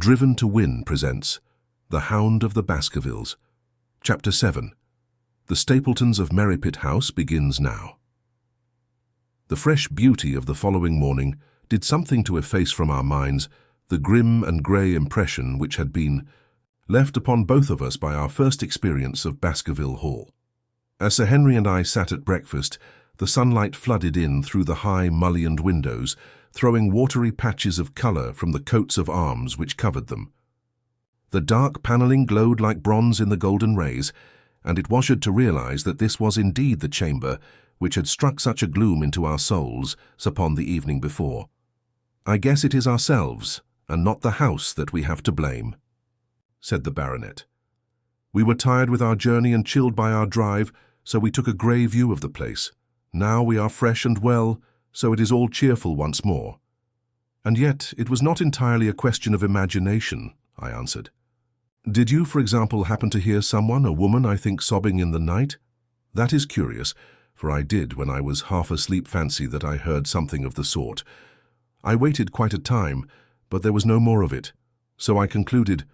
Driven to Win presents The Hound of the Baskervilles. Chapter 7. The Stapletons of Merripit house begins now. The fresh beauty of the following morning did something to efface from our minds the grim and grey impression which had been left upon both of us by our first experience of Baskerville Hall. As Sir Henry and I sat at breakfast, the sunlight flooded in through the high mullioned windows, throwing watery patches of colour from the coats of arms which covered them. The dark panelling glowed like bronze in the golden rays, and it was to realise that this was indeed the chamber which had struck such a gloom into our souls upon the evening before. "I guess it is ourselves, and not the house, that we have to blame," said the baronet. "We were tired with our journey and chilled by our drive, so we took a grey view of the place. Now we are fresh and well, so it is all cheerful once more." "And yet it was not entirely a question of imagination," I answered. "Did you, for example, happen to hear someone, a woman, I think, sobbing in the night?" "That is curious, for I did, when I was half asleep, fancy that I heard something of the sort. I waited quite a time, but there was no more of it, so I concluded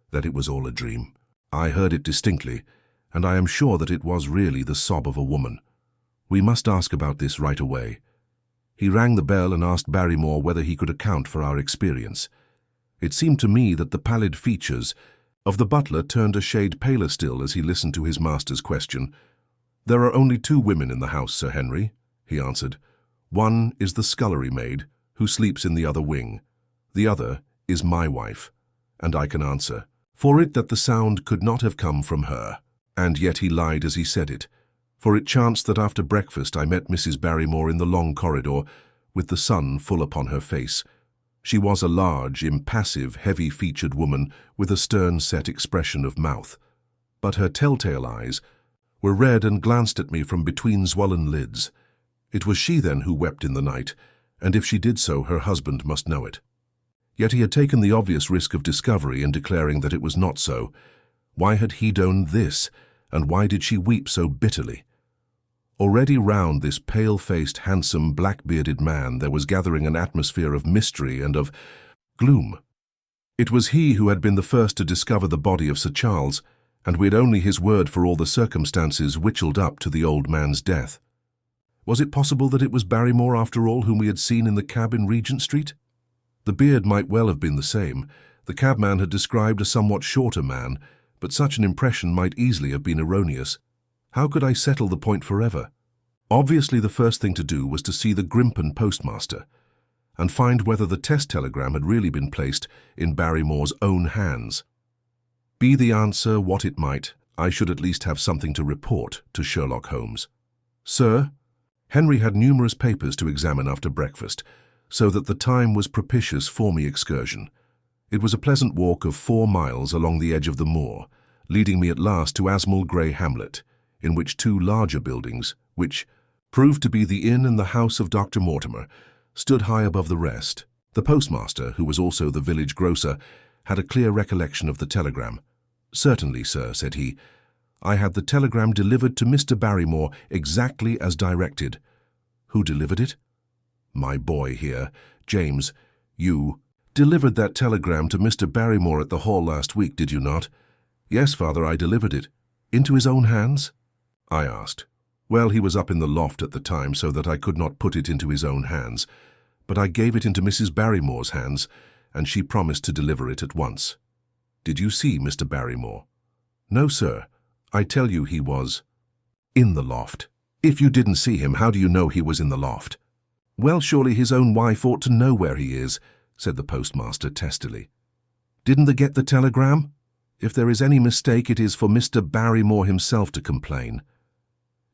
that it was all a dream. I heard it distinctly, and I am sure that it was really the sob of a woman. We must ask about this right away." He rang the bell and asked Barrymore whether he could account for our experience. It seemed to me that the pallid features of the butler turned a shade paler still as he listened to his master's question. "There are only two women in the house, Sir Henry," he answered. "One is the scullery maid, who sleeps in the other wing. The other is my wife, and I can answer for it that the sound could not have come from her." And yet he lied as he said it, for it chanced that after breakfast I met Mrs. Barrymore in the long corridor, with the sun full upon her face. She was a large, impassive, heavy-featured woman with a stern-set expression of mouth, but her telltale eyes were red and glanced at me from between swollen lids. It was she then who wept in the night, and if she did so, her husband must know it. Yet he had taken the obvious risk of discovery in declaring that it was not so. Why had he done this, and why did she weep so bitterly? Already round this pale-faced, handsome, black-bearded man there was gathering an atmosphere of mystery and of gloom. It was he who had been the first to discover the body of Sir Charles, and we had only his word for all the circumstances which up to the old man's death. Was it possible that it was Barrymore, after all, whom we had seen in the cab in Regent Street? The beard might well have been the same. The cabman had described a somewhat shorter man, but such an impression might easily have been erroneous. How could I settle the point forever? Obviously the first thing to do was to see the Grimpen postmaster, and find whether the test telegram had really been placed in Barrymore's own hands. Be the answer what it might, I should at least have something to report to Sherlock Holmes. "Sir?" Henry had numerous papers to examine after breakfast, so that the time was propitious for me excursion. It was a pleasant walk of 4 miles along the edge of the moor, leading me at last to Asmall Grey hamlet, in which 2 larger buildings, which proved to be the inn and the house of Dr. Mortimer, stood high above the rest. The postmaster, who was also the village grocer, had a clear recollection of the telegram. "Certainly, sir," said he. "I had the telegram delivered to Mr. Barrymore exactly as directed." "Who delivered it?" "My boy here, James. You delivered that telegram to Mr. Barrymore at the hall last week, did you not?" "Yes, father, I delivered it." "Into his own hands?" I asked. "Well, he was up in the loft at the time, so that I could not put it into his own hands, but I gave it into Mrs. Barrymore's hands, and she promised to deliver it at once." "Did you see Mr. Barrymore?" "No, sir. I tell you he was in the loft." "If you didn't see him, how do you know he was in the loft?" "Well, surely his own wife ought to know where he is," said the postmaster testily. "Didn't they get the telegram? If there is any mistake, it is for Mr. Barrymore himself to complain."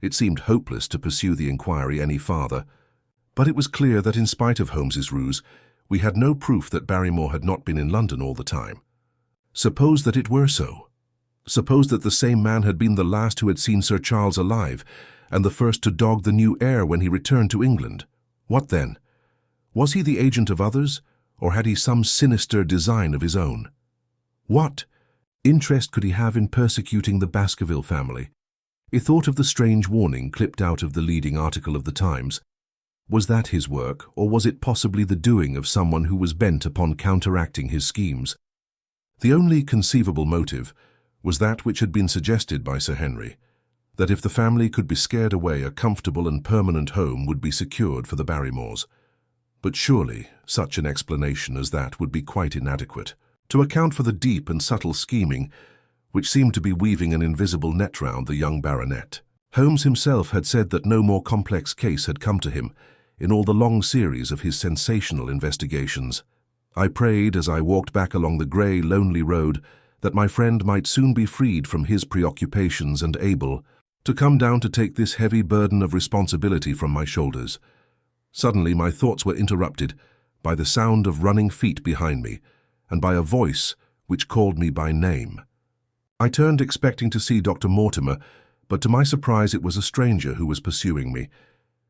It seemed hopeless to pursue the inquiry any farther, but it was clear that in spite of Holmes's ruse, we had no proof that Barrymore had not been in London all the time. Suppose that it were so. Suppose that the same man had been the last who had seen Sir Charles alive, and the first to dog the new heir when he returned to England. What then? Was he the agent of others, or had he some sinister design of his own? What interest could he have in persecuting the Baskerville family? He thought of the strange warning clipped out of the leading article of the Times. Was that his work, or was it possibly the doing of someone who was bent upon counteracting his schemes? The only conceivable motive was that which had been suggested by Sir Henry, that if the family could be scared away, a comfortable and permanent home would be secured for the Barrymores. But surely such an explanation as that would be quite inadequate to account for the deep and subtle scheming which seemed to be weaving an invisible net round the young baronet. Holmes himself had said that no more complex case had come to him in all the long series of his sensational investigations. I prayed as I walked back along the grey, lonely road that my friend might soon be freed from his preoccupations and able to come down to take this heavy burden of responsibility from my shoulders. Suddenly my thoughts were interrupted by the sound of running feet behind me and by a voice which called me by name. I turned expecting to see Dr. Mortimer, but to my surprise it was a stranger who was pursuing me.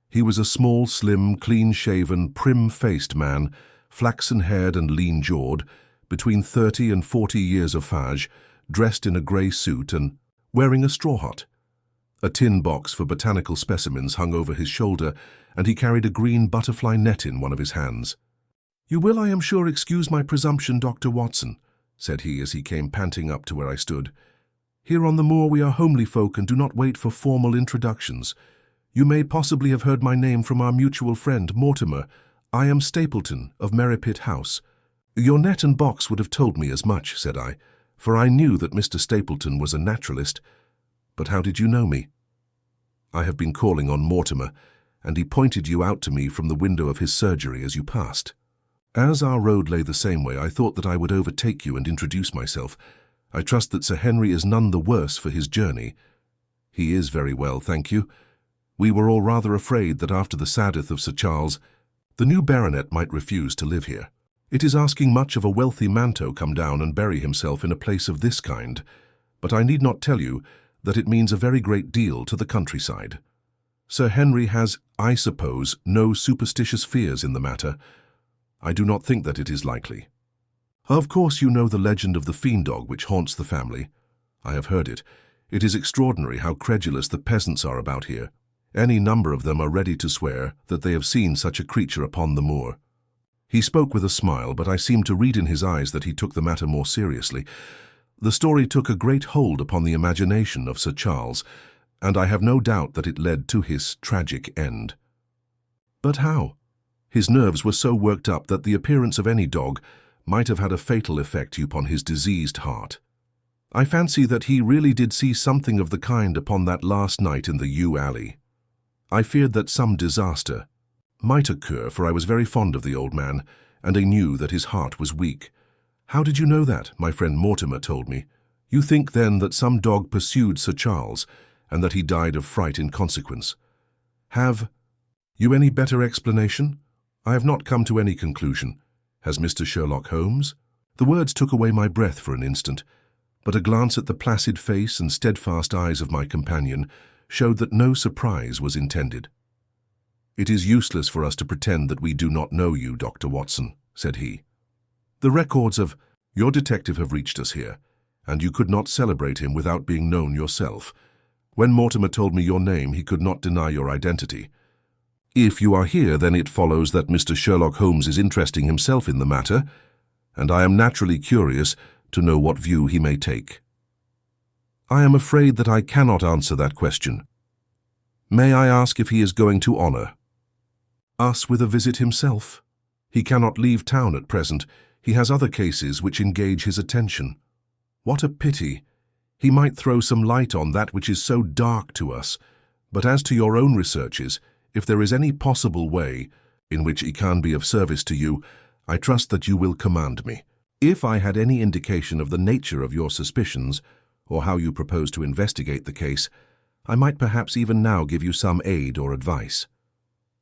He was a small, slim, clean-shaven, prim-faced man, flaxen-haired and lean-jawed, between 30 and 40 years of age, dressed in a grey suit and wearing a straw hat. A tin box for botanical specimens hung over his shoulder, and he carried a green butterfly net in one of his hands. "You will, I am sure, excuse my presumption, Dr. Watson," said he as he came panting up to where I stood. "Here on the moor we are homely folk and do not wait for formal introductions. You may possibly have heard my name from our mutual friend, Mortimer. I am Stapleton of Merripit House." "Your net and box would have told me as much," said I, for I knew that Mr. Stapleton was a naturalist. "But how did you know me?" "I have been calling on Mortimer, and he pointed you out to me from the window of his surgery as you passed. As our road lay the same way, I thought that I would overtake you and introduce myself. I trust that Sir Henry is none the worse for his journey." "He is very well, thank you. We were all rather afraid that after the sad death of Sir Charles, the new baronet might refuse to live here. It is asking much of a wealthy man to come down and bury himself in a place of this kind, but I need not tell you that it means a very great deal to the countryside. Sir Henry has, I suppose, no superstitious fears in the matter. I do not think that it is likely. Of course you know the legend of the fiend-dog which haunts the family. I have heard it. It is extraordinary how credulous the peasants are about here. Any number of them are ready to swear that they have seen such a creature upon the moor." He spoke with a smile, but I seemed to read in his eyes that he took the matter more seriously. The story took a great hold upon the imagination of Sir Charles, and I have no doubt that it led to his tragic end. "But how?" His nerves were so worked up that the appearance of any dog might have had a fatal effect upon his diseased heart. "I fancy that he really did see something of the kind upon that last night in the yew alley. I feared that some disaster might occur, for I was very fond of the old man, and I knew that his heart was weak." "How did you know that?" "My friend Mortimer told me." "You think, then, that some dog pursued Sir Charles, and that he died of fright in consequence? Have you any better explanation?" "I have not come to any conclusion. Has Mr. Sherlock Holmes?" The words took away my breath for an instant, but a glance at the placid face and steadfast eyes of my companion showed that no surprise was intended. "It is useless for us to pretend that we do not know you, Dr. Watson," said he. "The records of your detective have reached us here, and you could not celebrate him without being known yourself. When Mortimer told me your name, he could not deny your identity. If you are here, then it follows that Mr. Sherlock Holmes is interesting himself in the matter, and I am naturally curious to know what view he may take." "I am afraid that I cannot answer that question. May I ask if he is going to honor us with a visit himself? He cannot leave town at present. He has other cases which engage his attention." "What a pity! He might throw some light on that which is so dark to us. But as to your own researches, if there is any possible way in which he can be of service to you, I trust that you will command me. If I had any indication of the nature of your suspicions, or how you propose to investigate the case, I might perhaps even now give you some aid or advice.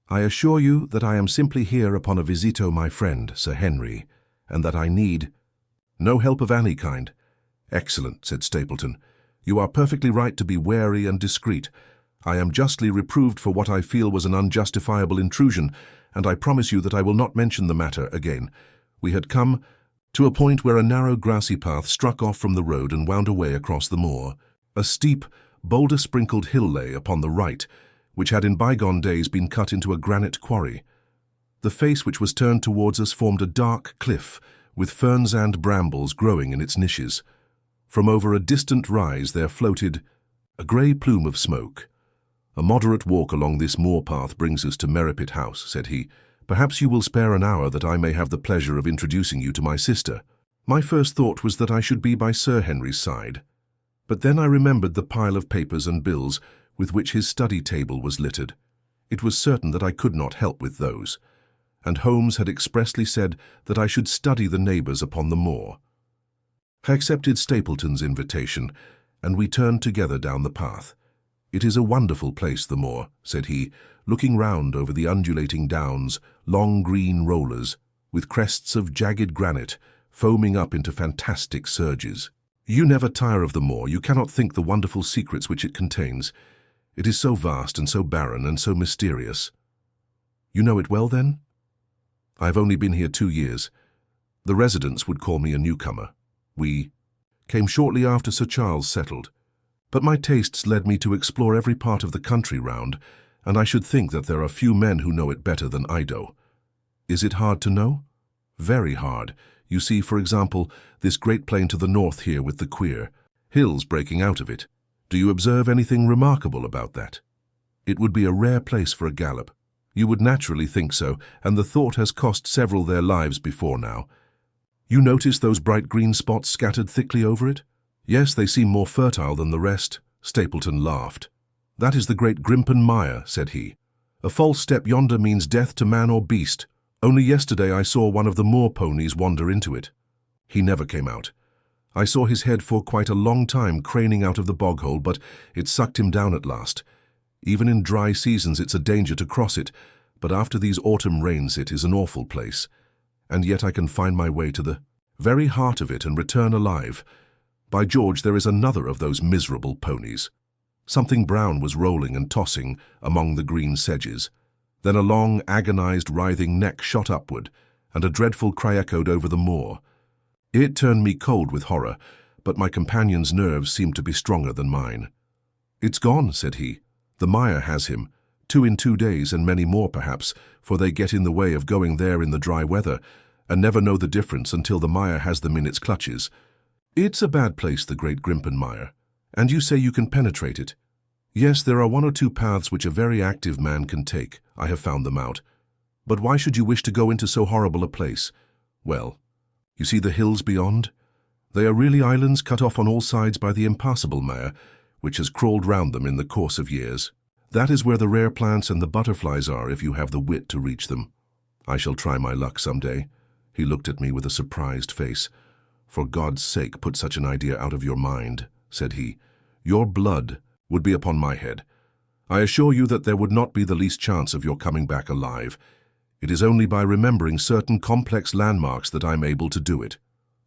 I assure you that I am simply here upon a visito my friend, Sir Henry, and that I need no help of any kind." "Excellent," said Stapleton. "You are perfectly right to be wary and discreet. I am justly reproved for what I feel was an unjustifiable intrusion, and I promise you that I will not mention the matter again." We had come to a point where a narrow grassy path struck off from the road and wound away across the moor. A steep, boulder-sprinkled hill lay upon the right, which had in bygone days been cut into a granite quarry. The face which was turned towards us formed a dark cliff, with ferns and brambles growing in its niches. From over a distant rise there floated a grey plume of smoke. "A moderate walk along this moor path brings us to Merripit House," said he. "Perhaps you will spare an hour that I may have the pleasure of introducing you to my sister." My first thought was that I should be by Sir Henry's side. But then I remembered the pile of papers and bills with which his study table was littered. It was certain that I could not help with those, and Holmes had expressly said that I should study the neighbours upon the moor. I accepted Stapleton's invitation, and we turned together down the path. "It is a wonderful place, the moor," said he, looking round over the undulating downs, long green rollers, with crests of jagged granite, foaming up into fantastic surges. "You never tire of the moor. You cannot think the wonderful secrets which it contains. It is so vast and so barren and so mysterious." "You know it well, then?" "I have only been here 2 years. The residents would call me a newcomer. We came shortly after Sir Charles settled. But my tastes led me to explore every part of the country round, and I should think that there are few men who know it better than I do." "Is it hard to know?" "Very hard. You see, for example, this great plain to the north here with the queer hills breaking out of it. Do you observe anything remarkable about that? It would be a rare place for a gallop. You would naturally think so, and the thought has cost several their lives before now. You notice those bright green spots scattered thickly over it? Yes, they seem more fertile than the rest." Stapleton laughed. "That is the great Grimpen mire," said he. "A false step yonder means death to man or beast. Only yesterday I saw one of the moor ponies wander into it. He never came out. I saw his head for quite a long time craning out of the bog hole, but it sucked him down at last. Even in dry seasons it's a danger to cross it, but after these autumn rains it is an awful place. And yet I can find my way to the very heart of it and return alive. By George, there is another of those miserable ponies." Something brown was rolling and tossing among the green sedges. Then a long, agonized, writhing neck shot upward, and a dreadful cry echoed over the moor. It turned me cold with horror, but my companion's nerves seemed to be stronger than mine. "It's gone," said he. "The mire has him. 2 in 2 days, and many more perhaps, for they get in the way of going there in the dry weather, and never know the difference until the mire has them in its clutches. It's a bad place, the great Grimpen mire. And you say you can penetrate it?" "Yes, there are 1 or 2 paths which a very active man can take. I have found them out. But why should you wish to go into so horrible a place?" "Well, you see the hills beyond? They are really islands cut off on all sides by the impassable mire, which has crawled round them in the course of years. That is where the rare plants and the butterflies are if you have the wit to reach them. I shall try my luck some day." He looked at me with a surprised face. "For God's sake, put such an idea out of your mind," said he. "Your blood would be upon my head. I assure you that there would not be the least chance of your coming back alive. It is only by remembering certain complex landmarks that I am able to do it."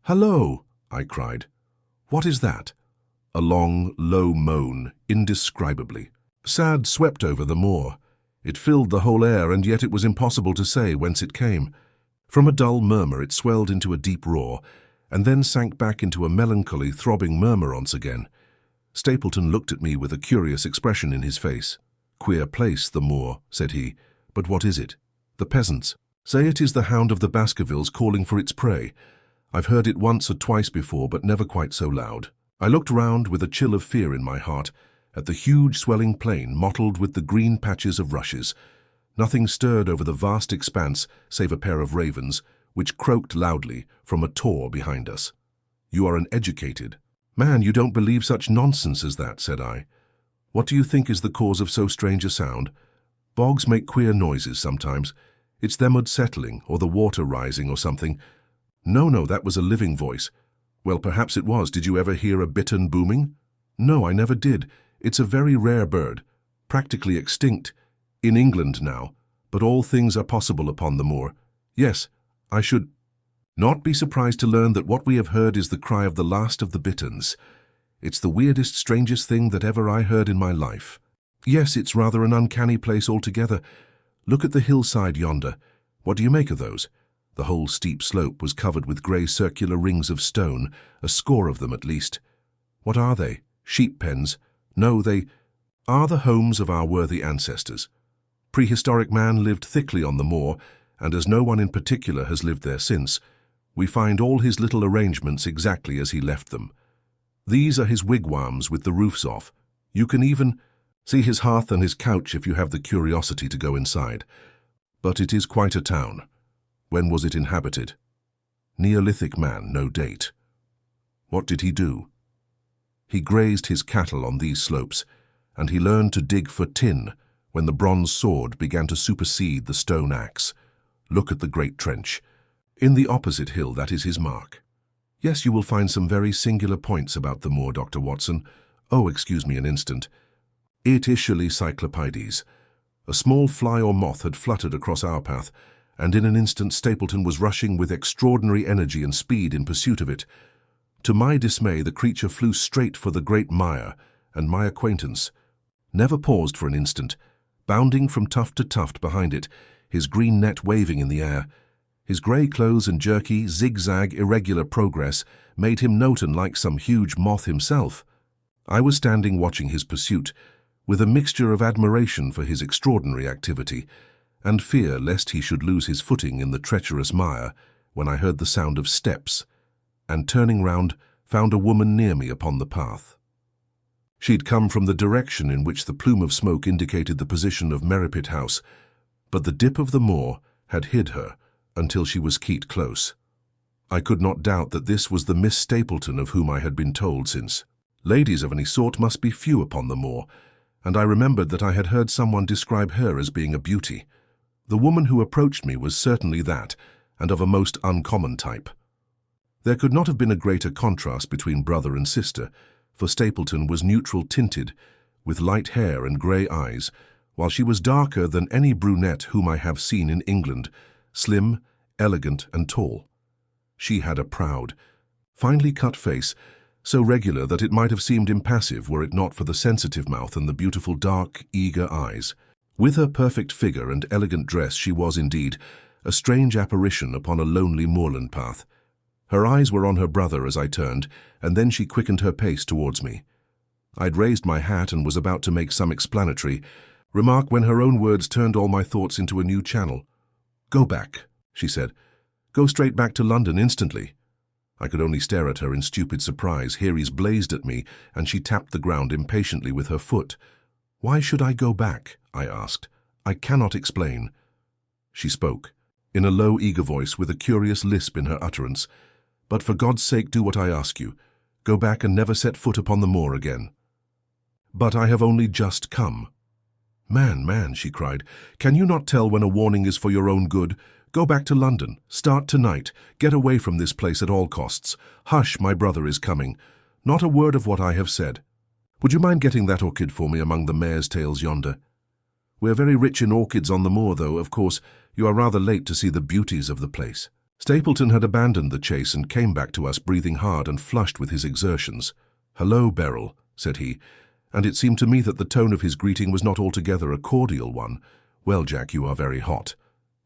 "Hello!" I cried. "What is that?" A long, low moan, indescribably sad, swept over the moor. It filled the whole air, and yet it was impossible to say whence it came. From a dull murmur it swelled into a deep roar, and then sank back into a melancholy, throbbing murmur once again. Stapleton looked at me with a curious expression in his face. "Queer place, the moor," said he. "But what is it?" "The peasants say it is the hound of the Baskervilles calling for its prey. I've heard it once or twice before, but never quite so loud." I looked round with a chill of fear in my heart at the huge swelling plain mottled with the green patches of rushes. Nothing stirred over the vast expanse save a pair of ravens, which croaked loudly from a tor behind us. "You are an educated man, you don't believe such nonsense as that," said I. "What do you think is the cause of so strange a sound? Bogs make queer noises sometimes. It's them settling, or the water rising, or something." No, that was a living voice." "Well, perhaps it was. Did you ever hear a bittern booming?" "No, I never did. It's a very rare bird, practically extinct in England now, but all things are possible upon the moor. Yes, I should not be surprised to learn that what we have heard is the cry of the last of the bitterns. It's the weirdest, strangest thing that ever I heard in my life. Yes, it's rather an uncanny place altogether. Look at the hillside yonder. What do you make of those?" The whole steep slope was covered with grey circular rings of stone, a score of them at least. "What are they? Sheep pens?" "No, they are the homes of our worthy ancestors. Prehistoric man lived thickly on the moor, and as no one in particular has lived there since, We find all his little arrangements exactly as he left them. These are his wigwams with the roofs off. You can even see his hearth and his couch if you have the curiosity to go inside. But it is quite a town. When was it inhabited? Neolithic man, no date. What did he do? He grazed his cattle on these slopes, and he learned to dig for tin when the bronze sword began to supersede the stone axe. Look at the great trench. In the opposite hill, that is his mark. Yes, you will find some very singular points about the moor, Dr. Watson. Oh, excuse me an instant. It is Cyclopides. A small fly or moth had fluttered across our path, and in an instant Stapleton was rushing with extraordinary energy and speed in pursuit of it. To my dismay, the creature flew straight for the great mire, and my acquaintance never paused for an instant, bounding from tuft to tuft behind it, his green net waving in the air. His grey clothes and jerky, zigzag, irregular progress made him note like some huge moth himself. I was standing watching his pursuit, with a mixture of admiration for his extraordinary activity, and fear lest he should lose his footing in the treacherous mire, when I heard the sound of steps, and turning round, found a woman near me upon the path. She'd come from the direction in which the plume of smoke indicated the position of Merripit House, but the dip of the moor had hid her until she was quite close. I could not doubt that this was the Miss Stapleton of whom I had been told, since ladies of any sort must be few upon the moor, and I remembered that I had heard someone describe her as being a beauty. The woman who approached me was certainly that, and of a most uncommon type. There could not have been a greater contrast between brother and sister, for Stapleton was neutral-tinted, with light hair and grey eyes, while she was darker than any brunette whom I have seen in England, slim, elegant, and tall. She had a proud, finely cut face, so regular that it might have seemed impassive were it not for the sensitive mouth and the beautiful dark, eager eyes. With her perfect figure and elegant dress she was, indeed, a strange apparition upon a lonely moorland path. Her eyes were on her brother as I turned, and then she quickened her pace towards me. I'd raised my hat and was about to make some explanatory remark when her own words turned all my thoughts into a new channel. "Go back," she said. "Go straight back to London instantly." I could only stare at her in stupid surprise. Heres blazed at me, and she tapped the ground impatiently with her foot. "Why should I go back?" I asked. "I cannot explain." She spoke, in a low, eager voice with a curious lisp in her utterance. "But for God's sake, do what I ask you. Go back and never set foot upon the moor again." "But I have only just come." Man, she cried, "can you not tell when a warning is for your own good? Go back to London. Start tonight. Get away from this place at all costs. Hush, my brother is coming. Not a word of what I have said. Would you mind getting that orchid for me among the mare's tails yonder? We're very rich in orchids on the moor, though, of course, you are rather late to see the beauties of the place." Stapleton had abandoned the chase and came back to us breathing hard and flushed with his exertions. "Hello, Beryl," said he, and it seemed to me that the tone of his greeting was not altogether a cordial one. "Well, Jack, you are very hot."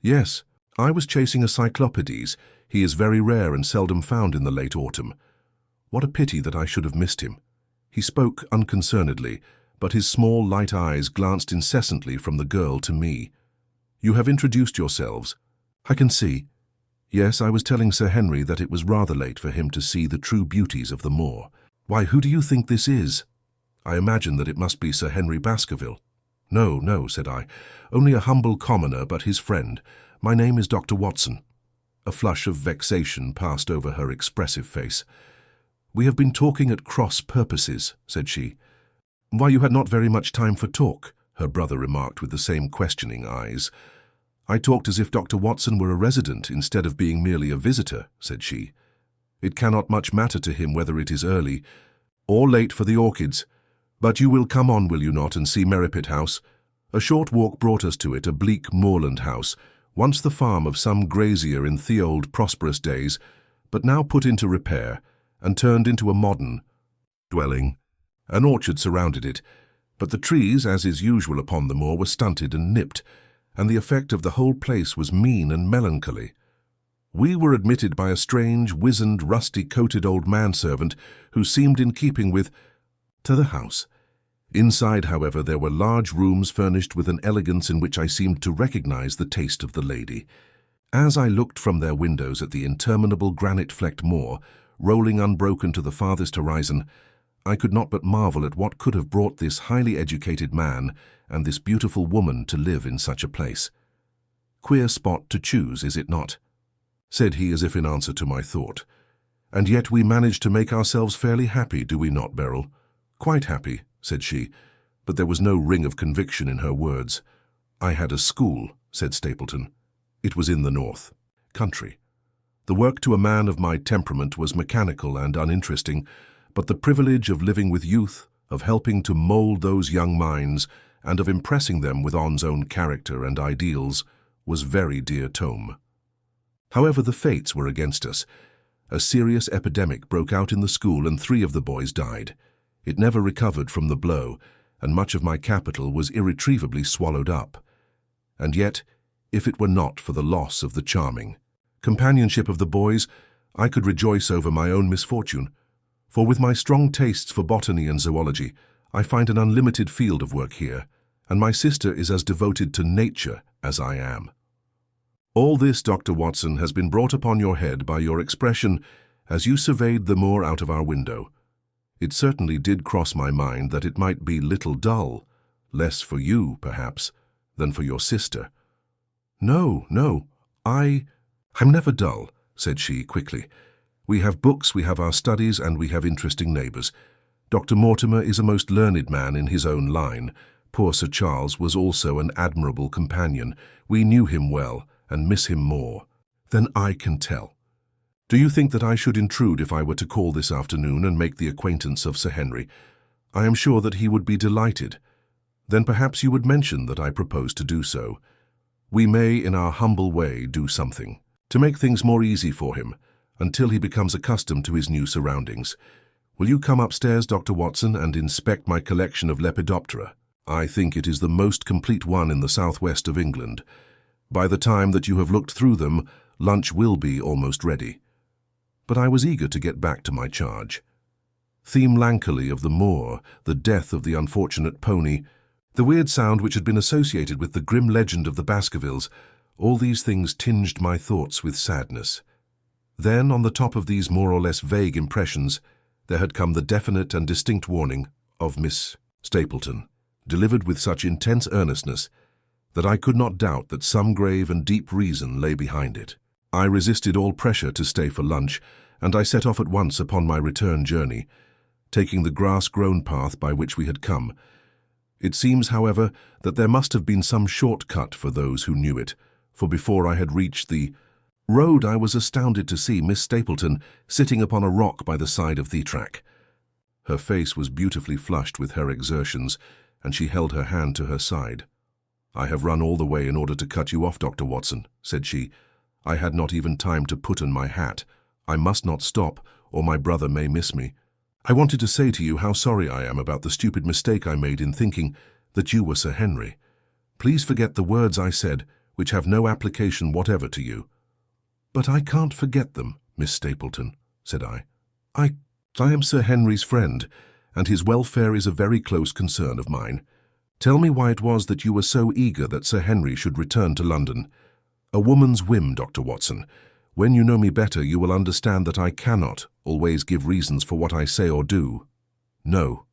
"Yes, I was chasing a Cyclopides. He is very rare and seldom found in the late autumn. What a pity that I should have missed him." He spoke unconcernedly, but his small, light eyes glanced incessantly from the girl to me. "You have introduced yourselves. I can see." "Yes, I was telling Sir Henry that it was rather late for him to see the true beauties of the moor." "Why, who do you think this is?" "I imagine that it must be Sir Henry Baskerville." No, said I. "Only a humble commoner, but his friend. My name is Dr. Watson." A flush of vexation passed over her expressive face. "We have been talking at cross purposes," said she. "Why, you had not very much time for talk," her brother remarked with the same questioning eyes. "I talked as if Dr. Watson were a resident instead of being merely a visitor," said she. "It cannot much matter to him whether it is early or late for the orchids. But you will come on, will you not, and see Merripit House? A short walk brought us to it, a bleak moorland house, once the farm of some grazier in the old prosperous days, but now put into repair and turned into a modern dwelling. An orchard surrounded it, but the trees, as is usual upon the moor, were stunted and nipped, and the effect of the whole place was mean and melancholy. We were admitted by a strange, wizened, rusty-coated old manservant who seemed in keeping with the house. Inside, however, there were large rooms furnished with an elegance in which I seemed to recognize the taste of the lady. As I looked from their windows at the interminable granite-flecked moor, rolling unbroken to the farthest horizon, I could not but marvel at what could have brought this highly educated man and this beautiful woman to live in such a place. "Queer spot to choose, is it not?" said he as if in answer to my thought. "And yet we manage to make ourselves fairly happy, do we not, Beryl?" "Quite happy," said she, but there was no ring of conviction in her words. "I had a school," said Stapleton. "It was in the north country. The work to a man of my temperament was mechanical and uninteresting, but the privilege of living with youth, of helping to mould those young minds, and of impressing them with one's own character and ideals was very dear tome. However, the fates were against us. A serious epidemic broke out in the school and 3 of the boys died. It never recovered from the blow, and much of my capital was irretrievably swallowed up. And yet, if it were not for the loss of the charming companionship of the boys, I could rejoice over my own misfortune. For with my strong tastes for botany and zoology, I find an unlimited field of work here, and my sister is as devoted to nature as I am. All this, Dr. Watson, has been brought upon your head by your expression as you surveyed the moor out of our window. It certainly did cross my mind that it might be little dull, less for you, perhaps, than for your sister." "No, no, I'm never dull," said she quickly. "We have books, we have our studies, and we have interesting neighbours. Dr. Mortimer is a most learned man in his own line. Poor Sir Charles was also an admirable companion. We knew him well, and miss him more than I can tell. Do you think that I should intrude if I were to call this afternoon and make the acquaintance of Sir Henry? I am sure that he would be delighted. Then perhaps you would mention that I propose to do so. We may, in our humble way, do something to make things more easy for him, until he becomes accustomed to his new surroundings. Will you come upstairs, Dr. Watson, and inspect my collection of Lepidoptera? I think it is the most complete one in the southwest of England. By the time that you have looked through them, lunch will be almost ready." But I was eager to get back to my charge. Theme Lankerly of the moor, the death of the unfortunate pony, the weird sound which had been associated with the grim legend of the Baskervilles, all these things tinged my thoughts with sadness. Then, on the top of these more or less vague impressions, there had come the definite and distinct warning of Miss Stapleton, delivered with such intense earnestness that I could not doubt that some grave and deep reason lay behind it. I resisted all pressure to stay for lunch, and I set off at once upon my return journey, taking the grass-grown path by which we had come. It seems, however, that there must have been some short-cut for those who knew it, for before I had reached the road I was astounded to see Miss Stapleton sitting upon a rock by the side of the track. Her face was beautifully flushed with her exertions, and she held her hand to her side. "I have run all the way in order to cut you off, Dr. Watson," said she. "I had not even time to put on my hat. I must not stop, or my brother may miss me. I wanted to say to you how sorry I am about the stupid mistake I made in thinking that you were Sir Henry. Please forget the words I said, which have no application whatever to you." "But I can't forget them, Miss Stapleton," said I. I am Sir Henry's friend, and his welfare is a very close concern of mine. Tell me why it was that you were so eager that Sir Henry should return to London." "A woman's whim, Dr. Watson. When you know me better, you will understand that I cannot always give reasons for what I say or do." No,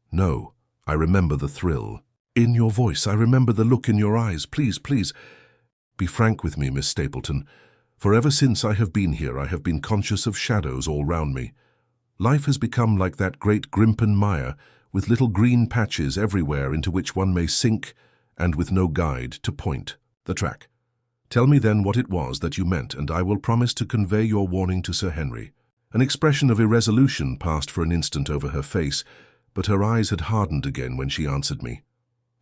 I remember the thrill in your voice. I remember the look in your eyes. Please, be frank with me, Miss Stapleton. For ever since I have been here, I have been conscious of shadows all round me. Life has become like that great Grimpen mire, with little green patches everywhere into which one may sink, and with no guide to point the track. Tell me then what it was that you meant, and I will promise to convey your warning to Sir Henry." An expression of irresolution passed for an instant over her face, but her eyes had hardened again when she answered me.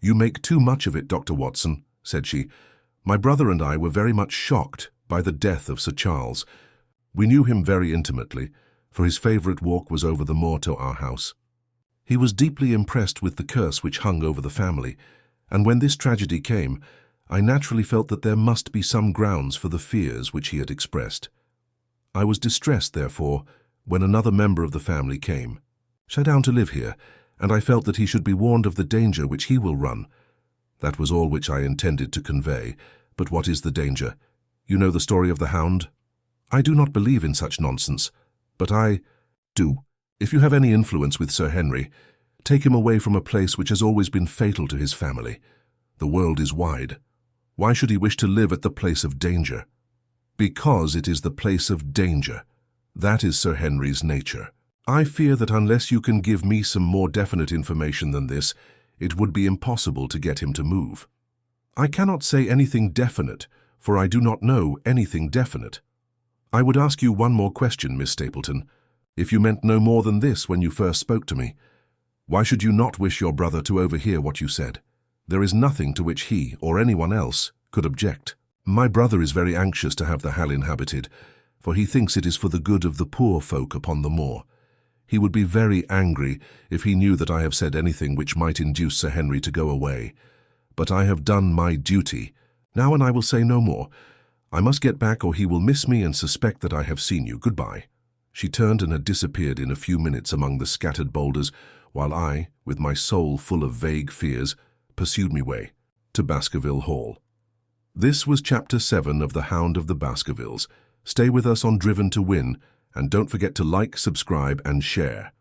"You make too much of it, Dr. Watson," said she. "My brother and I were very much shocked by the death of Sir Charles. We knew him very intimately, for his favourite walk was over the moor to our house. He was deeply impressed with the curse which hung over the family, and when this tragedy came, I naturally felt that there must be some grounds for the fears which he had expressed. I was distressed, therefore, when another member of the family came down to live here, and I felt that he should be warned of the danger which he will run. That was all which I intended to convey. But what is the danger? You know the story of the Hound? I do not believe in such nonsense, but I do. If you have any influence with Sir Henry, take him away from a place which has always been fatal to his family. The world is wide. Why should he wish to live at the place of danger? Because it is the place of danger. That is Sir Henry's nature. I fear that unless you can give me some more definite information than this, it would be impossible to get him to move. I cannot say anything definite, for I do not know anything definite. I would ask you one more question, Miss Stapleton. If you meant no more than this when you first spoke to me, why should you not wish your brother to overhear what you said? There is nothing to which he, or anyone else, could object. My brother is very anxious to have the Hall inhabited, for he thinks it is for the good of the poor folk upon the moor. He would be very angry if he knew that I have said anything which might induce Sir Henry to go away. But I have done my duty now, and I will say no more. I must get back, or he will miss me and suspect that I have seen you. Goodbye." She turned and had disappeared in a few minutes among the scattered boulders, while I, with my soul full of vague fears, pursued me way to Baskerville Hall. This was Chapter 7 of The Hound of the Baskervilles. Stay with us on Driven to Win, and don't forget to like, subscribe, and share.